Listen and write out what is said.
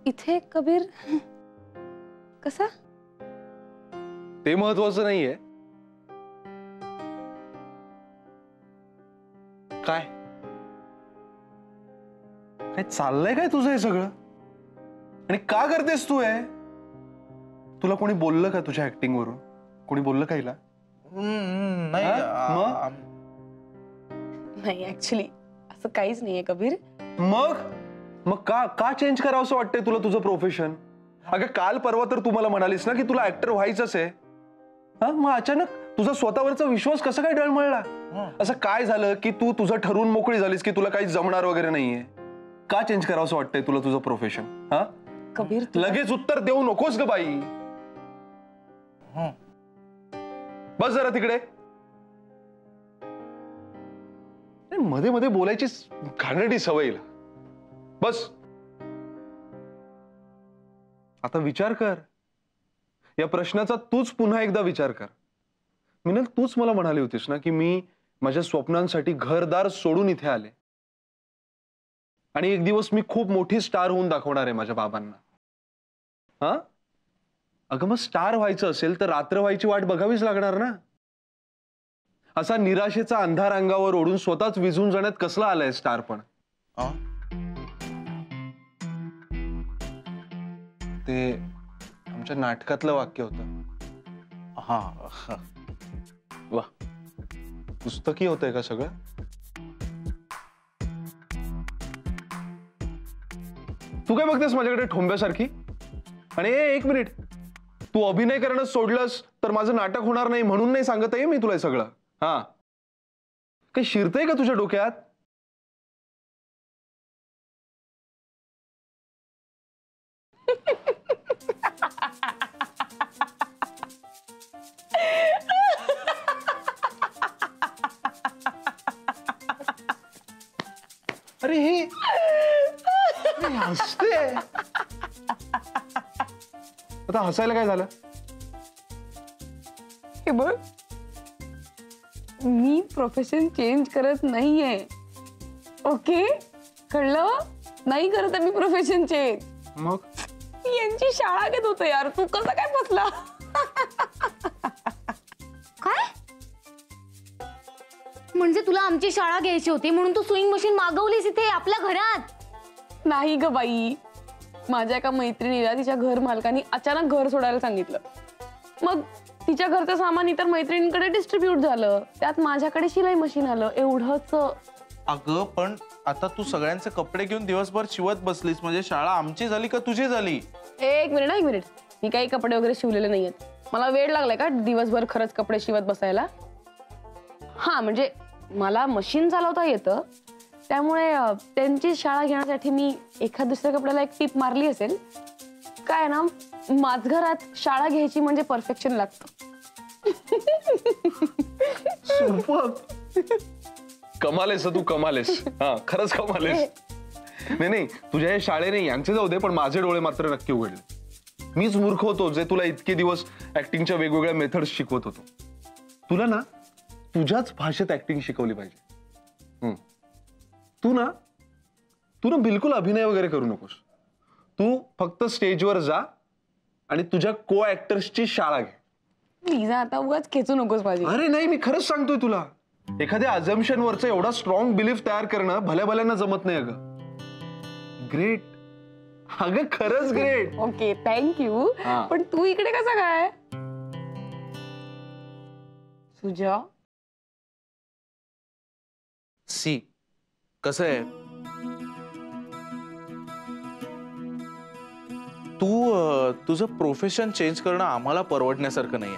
इथे कबीर कसा? ते महत्वाचं नाहीये. काय काय चाललंय काय तुझं हे सगळं? आणि का करतेस तू हे? तुला कोणी बोललं का तुझ्या ऍक्टिंग वरून? कोणी बोललं का हिला? नाही ऍक्च्युली असं काहीच नाहीये कबीर. मग मग का का चेंज करावं असं वाटतंय तुला तुझं प्रोफेशन? अगं काल परवा तर तू मला म्हणालीस ना की तुला ऍक्टर व्हायचंच आहे. हा मग अचानक तुझा स्वतःवरचा विश्वास कसा काय डळमळला? असं काय झालं की तू तुझं ठरवून मोकळी झालीस की तुला काही जमणार वगैरे नाहीये? का चेंज करावं असं वाटतंय तुला तुझं प्रोफेशन? हा कबीर लगेच उत्तर देऊ नकोस ग बाई. बस जरा तिकडे. मध्ये मध्ये बोलायची घाणेरडी सवय. बस आता विचार कर. या प्रश्नाचा तूच पुन्हा एकदा विचार कर. मिनल तूच मला म्हणाली होतीस ना की मी माझ्या स्वप्नांसाठी घरदार सोडून इथे आले आणि एक दिवस मी खूप मोठी स्टार होऊन दाखवणार आहे माझ्या बाबांना. हा अगं मग स्टार व्हायचं असेल तर रात्र व्हायची वाट बघावीच लागणार ना. असा निराशेचा अंधार अंगावर ओढून स्वतःच विझून जाण्यात कसला आलाय स्टार पण? ते आमच्या नाटकातलं वाक्य होतं. वा पुस्तकी होतंय का सगळं? तू काय बघतेस माझ्याकडे ठोंब्यासारखी? आणि एक मिनिट, तू अभिनय करणं सोडलंस तर माझं नाटक होणार नाही म्हणून नाही सांगत आहे मी तुला हे सगळं. हा काही शिरतंय का तुझ्या डोक्यात? अरे हे हसते. आता हसायला काय झालं? हे बघ मी प्रोफेशन चेंज करत नाहीये. ओके कळलं? नाही करत मी प्रोफेशन चेंज. मग यांची शाळा घेत होतं यार. तू कसा काय बसला? काय म्हणजे तुला आमची शाळा घ्यायची होती म्हणून तू स्विंग मशीन मागवलीस इथे आपल्या घरात? नाही ग बाई, माझ्या एका मैत्रिणीला तिच्या घर मालकांनी अचानक घर सोडायला सांगितलं. मग तिच्या घरचं सामान इतर मैत्रिणींकडे डिस्ट्रीब्यूट झालं. त्यात माझ्याकडे शिलाई मशीन आलं. एवढंच. अगं पण आता तू सगळ्यांचे कपडे घेऊन दिवसभर शिवत बसलीस म्हणजे शाळा आमची झाली का तुझी झाली? एक मिनिट, मी काही कपडे वगैरे शिवलेले नाहीयेत. मला वेळ लागलाय का दिवसभर खरंच कपडे शिवत बसायला? हा म्हणजे मला मशीन चालवता येतं त्यामुळे त्यांची शाळा घेण्यासाठी मी एखाद दुसऱ्या कपड्याला एक टीप मारली असेल. काय ना माझघरात शाळा घ्यायची म्हणजे परफेक्शन लागतं. कमाल आहेस तू, कमाल आहेस. हा खरंच कमाल आहेस. नाही तुझ्या हे शाळेने यांचे जाऊ दे पण माझे डोळे मात्र नक्की उघडले. मीच मूर्ख होतो जे तुला इतके दिवस ऍक्टिंगच्या वेगवेगळ्या मेथड्स शिकवत होतो. तुला ना तुझ्याच भाषेत ऍक्टिंग शिकवली पाहिजे. तू ना बिलकुल अभिनय वगैरे करू नकोस. तू फक्त स्टेजवर जा आणि तुझ्या को ऍक्टर्सची शाळा घे. प्लीज आता उगाच खेचू नकोस माझी. अरे नाही मी खरंच सांगतोय तुला. एखाद्या अझम्पशन वरचा एवढा स्ट्रॉंग बिलीफ तयार करणं भल्या भल्यांना जमत नाही. अगं ग्रेट. अगं खरंच ग्रेट. Okay thank you. पण तू इकडे कसा काय? सुजा सी कसं आहे तू तुझं प्रोफेशन चेंज करणं आम्हाला परवडण्यासारखं नाहीये.